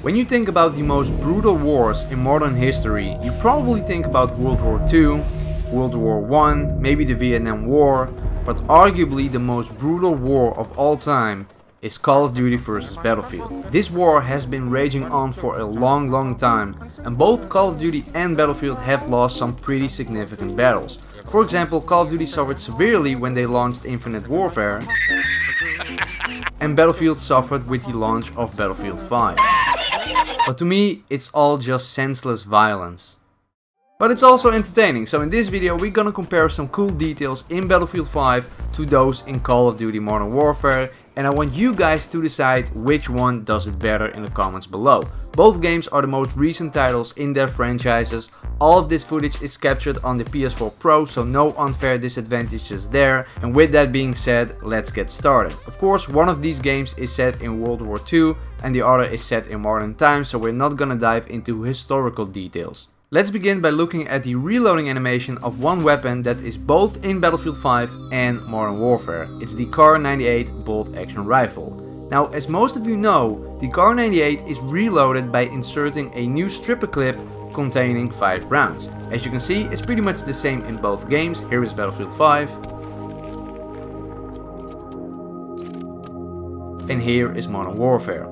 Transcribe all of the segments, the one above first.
When you think about the most brutal wars in modern history, you probably think about World War II, World War I, maybe the Vietnam War, but arguably the most brutal war of all time is Call of Duty vs Battlefield. This war has been raging on for a long time, and both Call of Duty and Battlefield have lost some pretty significant battles. For example, Call of Duty suffered severely when they launched Infinite Warfare, and Battlefield suffered with the launch of Battlefield 5. But to me, it's all just senseless violence. But it's also entertaining, so in this video we're gonna compare some cool details in Battlefield 5 to those in Call of Duty Modern Warfare, and I want you guys to decide which one does it better in the comments below. Both games are the most recent titles in their franchises. All of this footage is captured on the PS4 Pro, so no unfair disadvantages there. And with that being said, let's get started. Of course, one of these games is set in World War II and the other is set in modern times, so we're not gonna dive into historical details. Let's begin by looking at the reloading animation of one weapon that is both in Battlefield 5 and Modern Warfare. It's the Kar98 bolt action rifle. Now, as most of you know, the Kar98 is reloaded by inserting a new stripper clip containing 5 rounds. As you can see, it's pretty much the same in both games. Here is Battlefield 5. And here is Modern Warfare.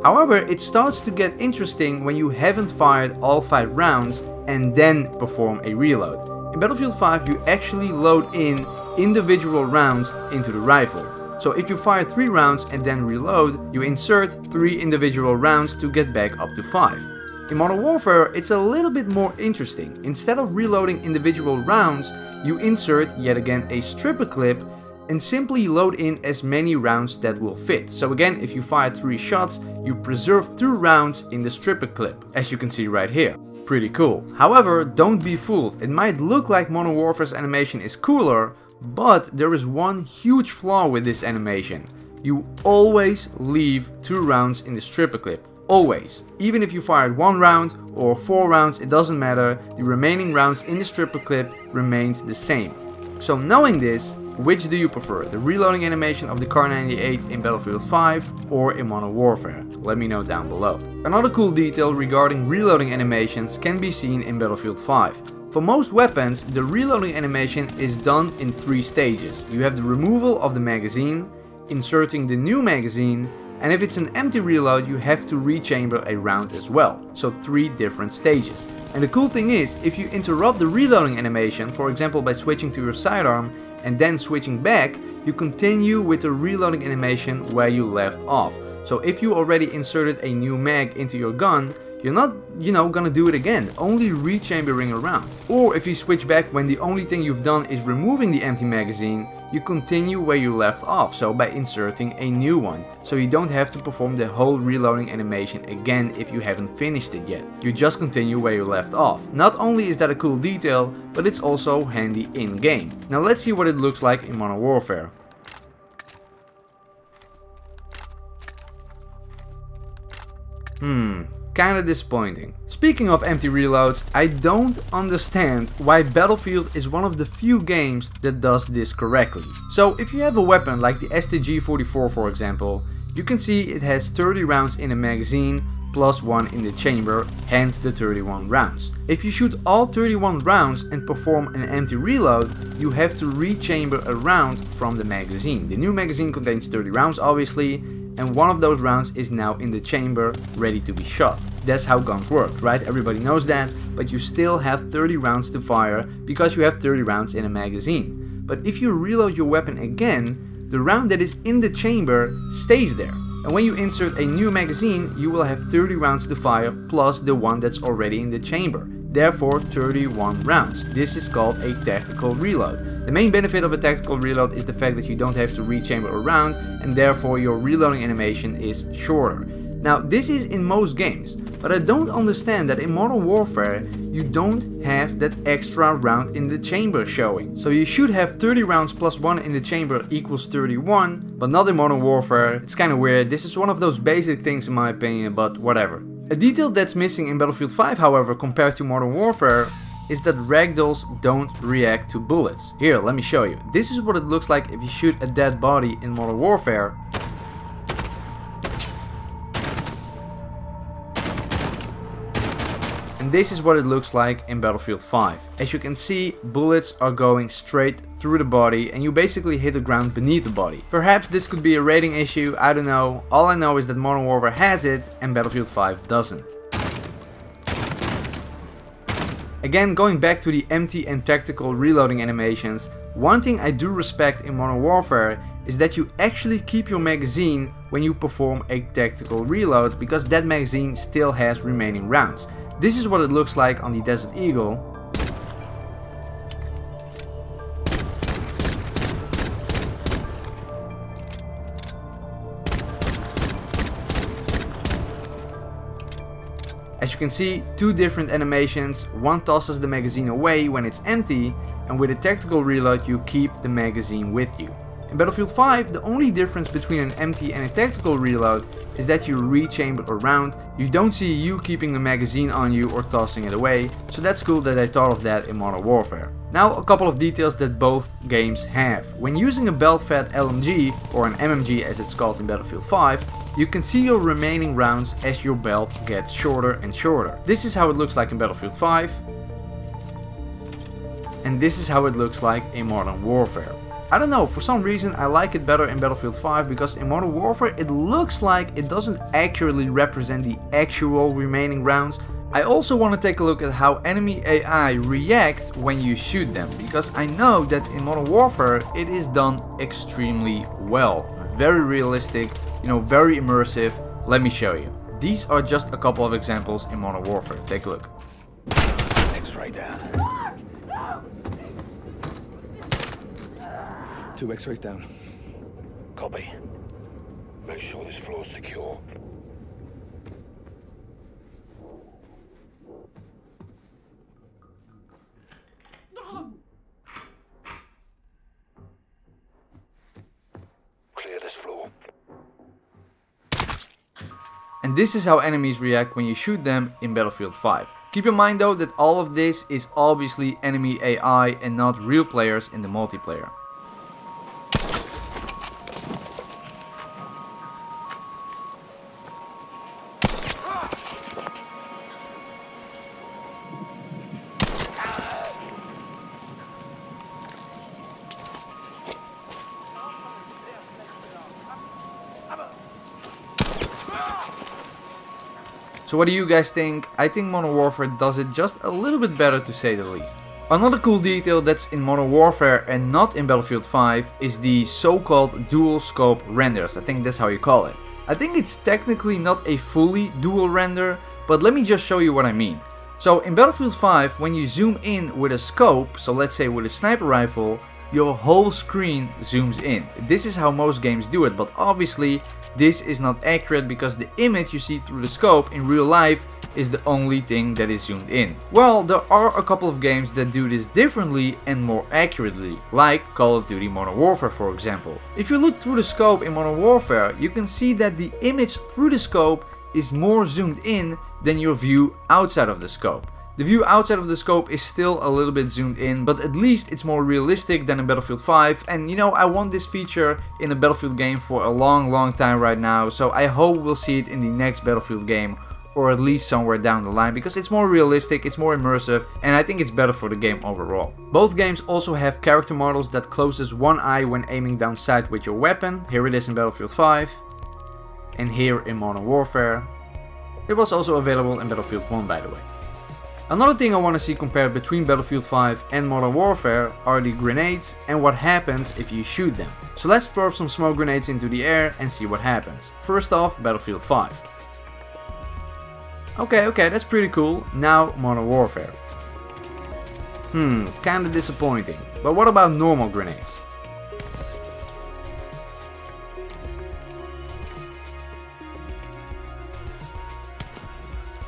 However, it starts to get interesting when you haven't fired all 5 rounds and then perform a reload. In Battlefield 5 you actually load in individual rounds into the rifle. So if you fire 3 rounds and then reload, you insert 3 individual rounds to get back up to 5. In Modern Warfare it's a little bit more interesting. Instead of reloading individual rounds, you insert yet again a stripper clip and simply load in as many rounds that will fit. So again, if you fire 3 shots, you preserve 2 rounds in the stripper clip, as you can see right here. Pretty cool. However, don't be fooled. It might look like Modern Warfare's animation is cooler, but there is one huge flaw with this animation. You always leave 2 rounds in the stripper clip. Always. Even if you fired 1 round or 4 rounds, it doesn't matter. The remaining rounds in the stripper clip remains the same. So knowing this, which do you prefer, the reloading animation of the Kar98 in Battlefield 5 or in Modern Warfare? Let me know down below. Another cool detail regarding reloading animations can be seen in Battlefield 5. For most weapons, the reloading animation is done in 3 stages. You have the removal of the magazine, inserting the new magazine, and if it's an empty reload you have to rechamber a round as well. So 3 different stages. And the cool thing is, if you interrupt the reloading animation, for example by switching to your sidearm and then switching back, you continue with the reloading animation where you left off. So if you already inserted a new mag into your gun, you're not, gonna do it again, only rechambering around. Or if you switch back when the only thing you've done is removing the empty magazine, you continue where you left off, so by inserting a new one. So you don't have to perform the whole reloading animation again if you haven't finished it yet. You just continue where you left off. Not only is that a cool detail, but it's also handy in game. Now let's see what it looks like in Modern Warfare. Kinda disappointing. Speaking of empty reloads, I don't understand why Battlefield is one of the few games that does this correctly. So if you have a weapon like the STG-44 for example, you can see it has 30 rounds in a magazine plus 1 in the chamber, hence the 31 rounds. If you shoot all 31 rounds and perform an empty reload, you have to rechamber a round from the magazine. The new magazine contains 30 rounds obviously, and one of those rounds is now in the chamber ready to be shot. That's how guns work, right? Everybody knows that, but you still have 30 rounds to fire because you have 30 rounds in a magazine. But if you reload your weapon again, the round that is in the chamber stays there. And when you insert a new magazine, you will have 30 rounds to fire plus the one that's already in the chamber. Therefore 31 rounds. This is called a tactical reload. The main benefit of a tactical reload is the fact that you don't have to rechamber a round and therefore your reloading animation is shorter. Now this is in most games, but I don't understand that in Modern Warfare you don't have that extra round in the chamber showing. So you should have 30 rounds plus 1 in the chamber equals 31, but not in Modern Warfare. It's kinda weird. This is one of those basic things in my opinion, but whatever. A detail that's missing in Battlefield 5 however compared to Modern Warfare is that ragdolls don't react to bullets. Here, let me show you. This is what it looks like if you shoot a dead body in Modern Warfare. And this is what it looks like in Battlefield 5. As you can see, bullets are going straight through the body and you basically hit the ground beneath the body. Perhaps this could be a rating issue, I don't know. All I know is that Modern Warfare has it and Battlefield 5 doesn't. Again, going back to the empty and tactical reloading animations, one thing I do respect in Modern Warfare is that you actually keep your magazine when you perform a tactical reload, because that magazine still has remaining rounds. This is what it looks like on the Desert Eagle. As you can see, two different animations. One tosses the magazine away when it's empty, and with a tactical reload you keep the magazine with you. In Battlefield 5, the only difference between an empty and a tactical reload is that you rechamber a round. You don't see you keeping the magazine on you or tossing it away, so that's cool that I thought of that in Modern Warfare. Now a couple of details that both games have. When using a belt-fed LMG, or an MMG as it's called in Battlefield 5, you can see your remaining rounds as your belt gets shorter and shorter. This is how it looks like in Battlefield 5. And this is how it looks like in Modern Warfare. I don't know, for some reason I like it better in Battlefield 5, because in Modern Warfare it looks like it doesn't accurately represent the actual remaining rounds. I also want to take a look at how enemy AI react when you shoot them, because I know that in Modern Warfare it is done extremely well. Very realistic, you know, very immersive. Let me show you. These are just a couple of examples in Modern Warfare. Take a look. X-ray down. 2 X-rays down. Copy. Make sure this floor's secure. Clear this floor. And this is how enemies react when you shoot them in Battlefield 5. Keep in mind though that all of this is obviously enemy AI and not real players in the multiplayer. So what do you guys think? I think Modern Warfare does it just a little bit better, to say the least. Another cool detail that's in Modern Warfare and not in Battlefield 5 is the so-called dual scope renders. I think that's how you call it. I think it's technically not a fully dual render, but let me just show you what I mean. So in Battlefield 5, when you zoom in with a scope, so let's say with a sniper rifle, your whole screen zooms in. This is how most games do it, but obviously this is not accurate, because the image you see through the scope in real life is the only thing that is zoomed in. Well, there are a couple of games that do this differently and more accurately, like Call of Duty Modern Warfare for example. If you look through the scope in Modern Warfare, you can see that the image through the scope is more zoomed in than your view outside of the scope. The view outside of the scope is still a little bit zoomed in, but at least it's more realistic than in Battlefield 5. And you know, I want this feature in a Battlefield game for a long time right now, so I hope we'll see it in the next Battlefield game, or at least somewhere down the line, because it's more realistic, it's more immersive, and I think it's better for the game overall. Both games also have character models that closes one eye when aiming down sight with your weapon. Here it is in Battlefield 5, and here in Modern Warfare. It was also available in Battlefield 1, by the way. Another thing I want to see compared between Battlefield 5 and Modern Warfare are the grenades and what happens if you shoot them. So let's throw some smoke grenades into the air and see what happens. First off, Battlefield 5. Okay, that's pretty cool. Now Modern Warfare. Kinda disappointing. But what about normal grenades?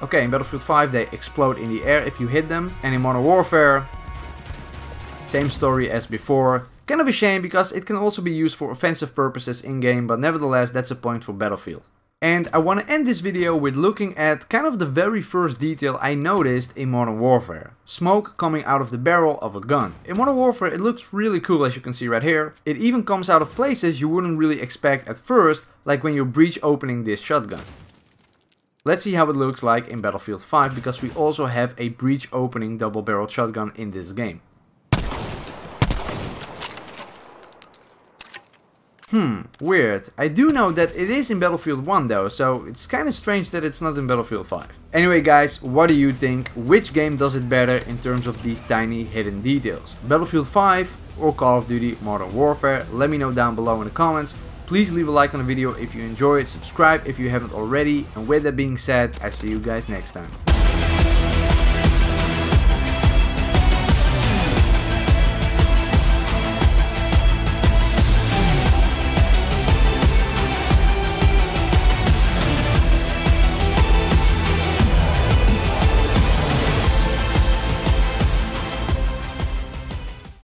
Okay, in Battlefield 5 they explode in the air if you hit them, and in Modern Warfare, same story as before. Kind of a shame, because it can also be used for offensive purposes in-game, but nevertheless that's a point for Battlefield. And I want to end this video with looking at kind of the very first detail I noticed in Modern Warfare. Smoke coming out of the barrel of a gun. In Modern Warfare it looks really cool, as you can see right here. It even comes out of places you wouldn't really expect at first, like when you're breach opening this shotgun. Let's see how it looks like in Battlefield 5, because we also have a breech opening double-barreled shotgun in this game. Weird. I do know that it is in Battlefield 1 though, so it's kind of strange that it's not in Battlefield 5. Anyway guys, what do you think? Which game does it better in terms of these tiny hidden details? Battlefield 5 or Call of Duty Modern Warfare? Let me know down below in the comments. Please leave a like on the video if you enjoyed, subscribe if you haven't already, and with that being said, I see you guys next time.